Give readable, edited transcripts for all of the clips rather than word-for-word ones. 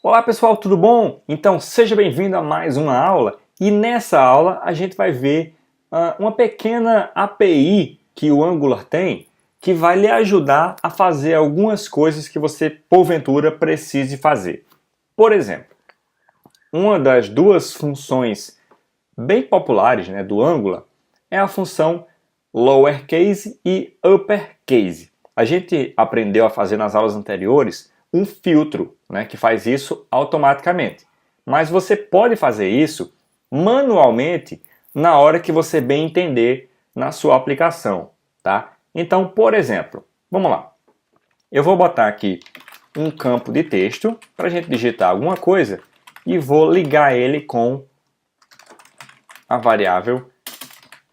Olá pessoal, tudo bom? Então seja bem-vindo a mais uma aula e nessa aula a gente vai ver uma pequena API que o Angular tem que vai lhe ajudar a fazer algumas coisas que você porventura precise fazer. Por exemplo, uma das duas funções bem populares, né, do Angular é a função lowercase e uppercase. A gente aprendeu a fazer nas aulas anteriores um filtro, né, que faz isso automaticamente. Mas você pode fazer isso manualmente na hora que você bem entender na sua aplicação, tá? Então, por exemplo, vamos lá. Eu vou botar aqui um campo de texto para a gente digitar alguma coisa e vou ligar ele com a variável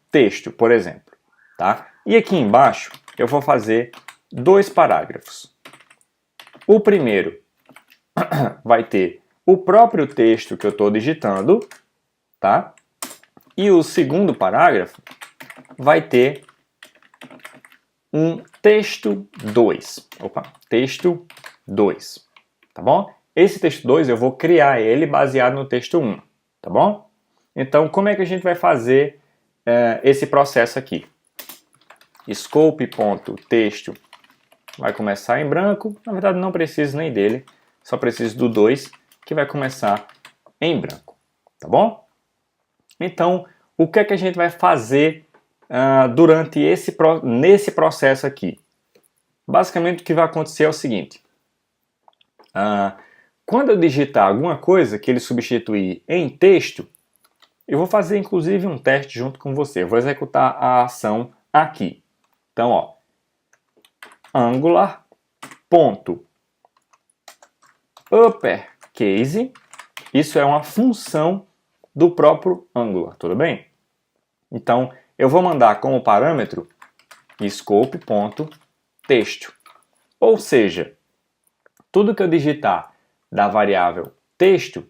texto, por exemplo, tá? E aqui embaixo eu vou fazer dois parágrafos. O primeiro vai ter o próprio texto que eu estou digitando, tá? E o segundo parágrafo vai ter um texto 2. Opa, texto 2, tá bom? Esse texto 2 eu vou criar ele baseado no texto 1, tá bom? Então, como é que a gente vai fazer esse processo aqui? Scope.texto vai começar em branco, na verdade não preciso nem dele, só preciso do 2 que vai começar em branco, tá bom? Então, o que é que a gente vai fazer durante nesse processo aqui? Basicamente o que vai acontecer é o seguinte, quando eu digitar alguma coisa que ele substituir em texto, eu vou fazer inclusive um teste junto com você, eu vou executar a ação aqui. Então, ó, Angular.uppercase, isso é uma função do próprio Angular, tudo bem? Então, eu vou mandar como parâmetro scope.texto. Ou seja, tudo que eu digitar da variável texto,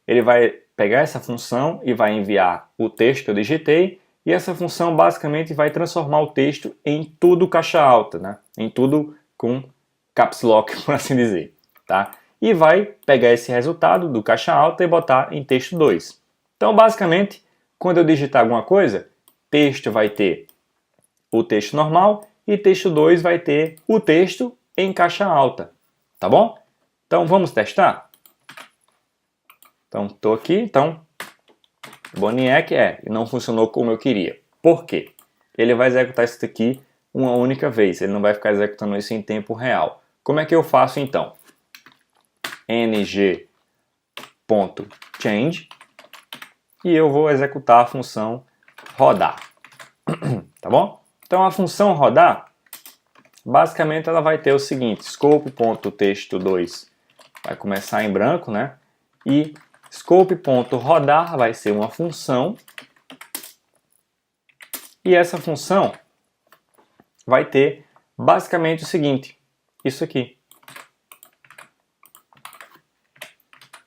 ele vai pegar essa função e vai enviar o texto que eu digitei, e essa função basicamente vai transformar o texto em tudo caixa alta, né? Em tudo com caps lock, por assim dizer, tá? E vai pegar esse resultado do caixa alta e botar em texto 2. Então, basicamente, quando eu digitar alguma coisa, texto vai ter o texto normal e texto 2 vai ter o texto em caixa alta, tá bom? Então, vamos testar? Então, estou aqui, então, Boniek e não funcionou como eu queria. Por quê? Ele vai executar isso aqui uma única vez, ele não vai ficar executando isso em tempo real. Como é que eu faço então? ng.change e eu vou executar a função rodar, tá bom? Então a função rodar, basicamente ela vai ter o seguinte, scope.texto2 vai começar em branco, né? E scope.rodar vai ser uma função e essa função vai ter basicamente o seguinte, isso aqui.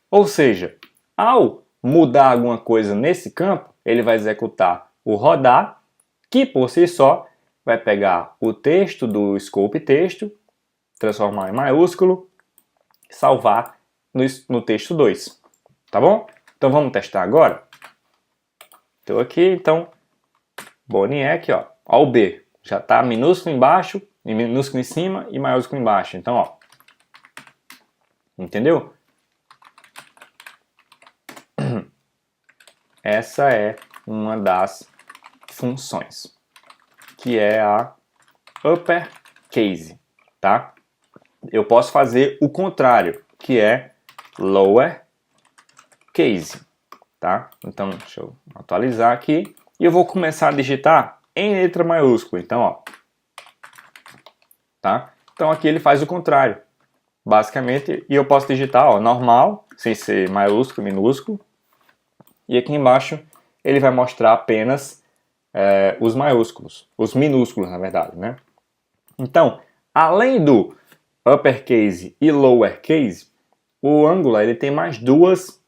Ou seja, ao mudar alguma coisa nesse campo, ele vai executar o rodar, que por si só vai pegar o texto do scope texto, transformar em maiúsculo, salvar no texto 2. Tá bom? Então vamos testar agora? Estou aqui, então, Boniek, ó o B. Já está minúsculo embaixo, minúsculo em cima e maiúsculo embaixo. Então, ó. Entendeu? Essa é uma das funções, que é a uppercase, tá? Eu posso fazer o contrário, que é lowercase, tá? Então, deixa eu atualizar aqui e eu vou começar a digitar em letra maiúscula. Então, ó, tá? Então aqui ele faz o contrário, basicamente, e eu posso digitar, ó, normal, sem ser maiúsculo, minúsculo, e aqui embaixo ele vai mostrar apenas os maiúsculos, os minúsculos, na verdade, né? Então, além do uppercase e lowercase, o Angular ele tem mais duas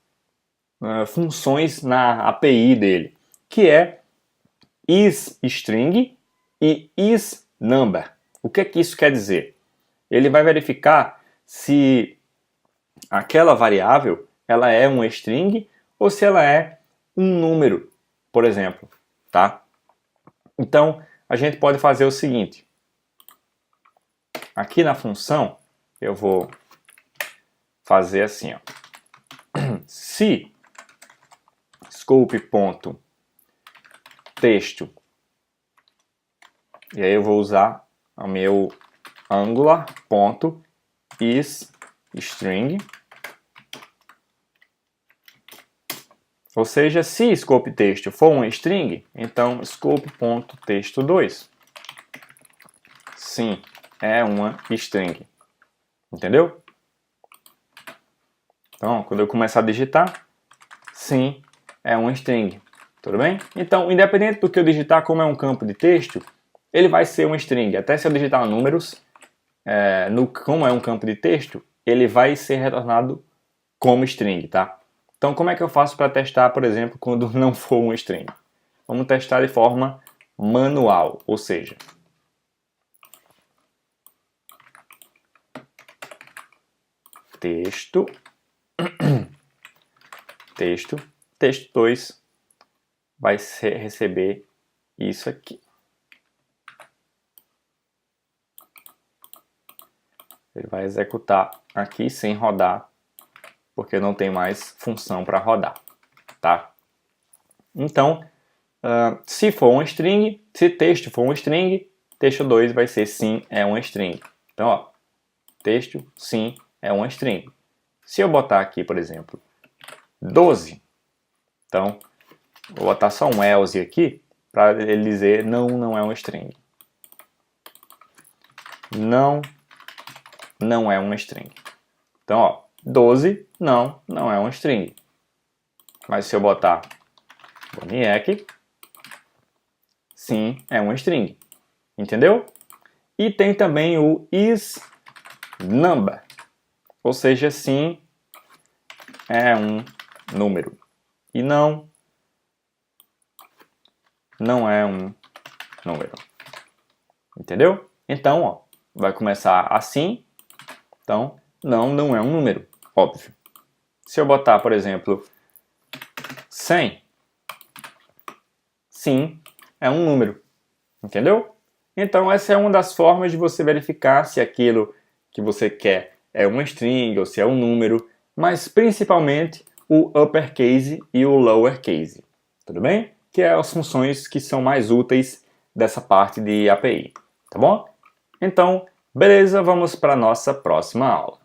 funções na API dele, que é isString e isNumber. O que é que isso quer dizer? Ele vai verificar se aquela variável ela é uma string ou se ela é um número, por exemplo, tá? Então, a gente pode fazer o seguinte. Aqui na função, eu vou fazer assim, ó. Se scope.texto, e aí eu vou usar o meu angular.isString, ou seja, se scope texto for uma string, então scope.texto2 sim é uma string. Entendeu? Então, quando eu começar a digitar, sim é uma string. Tudo bem? Então, independente do que eu digitar, como é um campo de texto, ele vai ser uma string. Até se eu digitar números, como é um campo de texto, ele vai ser retornado como string, tá? Então, como é que eu faço para testar, por exemplo, quando não for uma string? Vamos testar de forma manual, ou seja, texto2 vai receber isso aqui. Ele vai executar aqui sem rodar, porque não tem mais função para rodar, tá? Então, se for uma string, se texto for uma string, texto2 vai ser sim é uma string. Então, ó, texto sim é uma string. Se eu botar aqui, por exemplo, 12, então, vou botar só um else aqui, para ele dizer não é uma string. Não é uma string. Então, ó, 12 não é uma string. Mas se eu botar Boniek, sim, é uma string. Entendeu? E tem também o isNumber, ou seja, sim é um número. E não é um número. Entendeu? Então, ó, vai começar assim. Então, não é um número, óbvio. Se eu botar, por exemplo, 100, sim, é um número. Entendeu? Então, essa é uma das formas de você verificar se aquilo que você quer é uma string ou se é um número, mas principalmente o uppercase e o lowercase. Tudo bem? Que é as funções que são mais úteis dessa parte de API. Tá bom? Então, beleza, vamos para a nossa próxima aula.